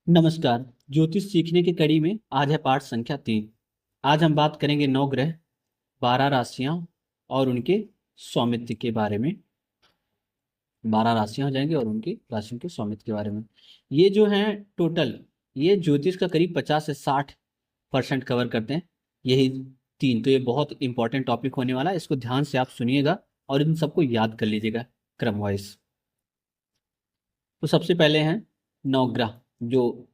नमस्कार। ज्योतिष सीखने की कड़ी में आज है पाठ संख्या 3। आज हम बात करेंगे 9 ग्रह, 12 राशियां और उनके स्वामित्व के बारे में। 12 राशियां हो जाएंगी और उनकी राशियों के स्वामित्व के बारे में। ये जो हैं टोटल, ये ज्योतिष का करीब 50 से 60% कवर करते हैं। यही तीन, तो ये बहुत इंपॉर्टेंट टॉपिक होने वाला है। इसको ध्यान से आप सुनिएगा और इन सबको याद कर लीजिएगा क्रम वाइज। तो सबसे पहले हैं नवग्रह। जो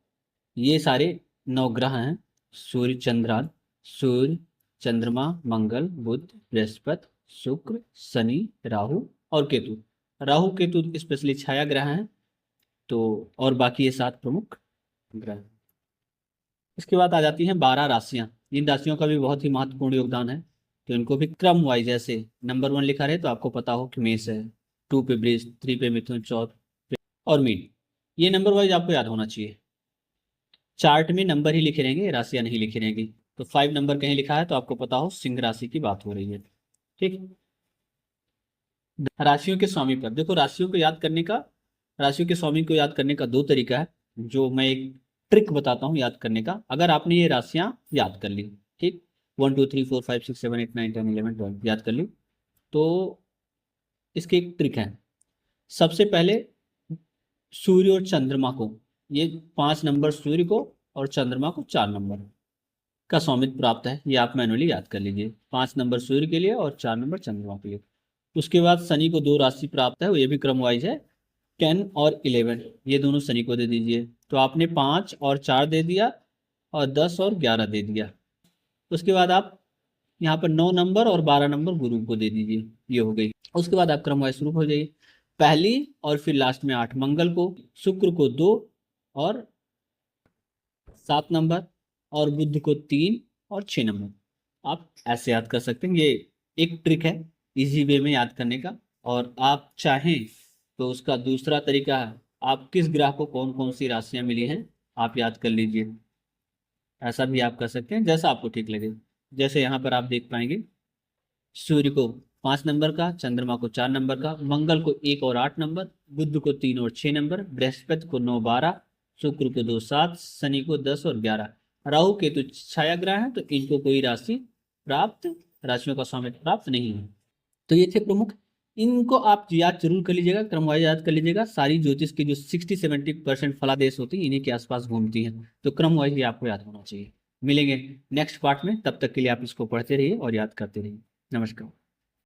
ये सारे नवग्रह हैं, सूर्य चंद्राल, सूर्य, चंद्रमा, मंगल, बुध, बृहस्पति, शुक्र, शनि, राहु और केतु। राहु केतु स्पेशली छाया ग्रह हैं। तो और बाकी ये 7 प्रमुख ग्रह। इसके बाद आ जाती हैं 12 राशियां। इन राशियों का भी बहुत ही महत्वपूर्ण योगदान है। तो इनको भी क्रम वाइज, जैसे नंबर 1 लिखा रहे तो आपको पता हो कि मेष है, 2 पे वृष, 3 पे मिथुन, 4 पे और मीन। ये नंबर वाइज आपको याद होना चाहिए। चार्ट में नंबर ही लिखे रहेंगे, राशियां नहीं लिखी रहेंगी। तो 5 नंबर कहीं लिखा है तो आपको पता हो सिंह राशि की बात हो रही है। ठीक। राशियों के स्वामी पर देखो, राशियों के स्वामी को याद करने का 2 तरीका है, जो मैं एक ट्रिक बताता हूँ याद करने का। अगर आपने ये राशियां याद कर ली, ठीक, 1 2 3 4 5 6 7 8 9 10 11 12 याद कर ली, तो इसकी एक ट्रिक है। सबसे पहले सूर्य और चंद्रमा को, ये 5 नंबर सूर्य को और चंद्रमा को 4 नंबर का स्वामित्व प्राप्त है। ये आप मैनुअली याद कर लीजिए, 5 नंबर सूर्य के लिए और 4 नंबर चंद्रमा के लिए। उसके बाद शनि को 2 राशि प्राप्त है, ये भी क्रम वाइज है, 10 और 11। ये दोनों शनि को दे दीजिए। तो आपने 5 और 4 दे दिया और 10 और 11 दे दिया। उसके बाद आप यहाँ पर 9 नंबर और 12 नंबर गुरु को दे दीजिए। ये हो गई। उसके बाद आप क्रम वाइज शुरू हो जाइए। पहली और फिर लास्ट में 8 मंगल को, शुक्र को 2 और 7 नंबर, और बुध को 3 और 6 नंबर। आप ऐसे याद कर सकते हैं। ये एक ट्रिक है इजी वे में याद करने का। और आप चाहें तो उसका दूसरा तरीका है, आप किस ग्रह को कौन कौन सी राशियां मिली हैं आप याद कर लीजिए। ऐसा भी आप कर सकते हैं, जैसा आपको ठीक लगे। जैसे यहाँ पर आप देख पाएंगे, सूर्य को 5 नंबर का, चंद्रमा को 4 नंबर का, मंगल को 1 और 8 नंबर, बुध को 3 और 6 नंबर, बृहस्पति को 9 12, शुक्र को 2 7, शनि को 10 और 11। राहु केतु छाया ग्रह है, तो इनको कोई राशियों का स्वामित्व प्राप्त नहीं है। तो ये थे प्रमुख। इनको आप याद जरूर कर लीजिएगा, क्रमवार याद कर लीजिएगा। सारी ज्योतिष की जो 60-70% फलादेश होती है, इन्हीं के आसपास घूमती हैं। तो क्रमवार ही आपको याद होना चाहिए। मिलेंगे नेक्स्ट पार्ट में, तब तक के लिए आप इसको पढ़ते रहिए और याद करते रहिए। नमस्कार।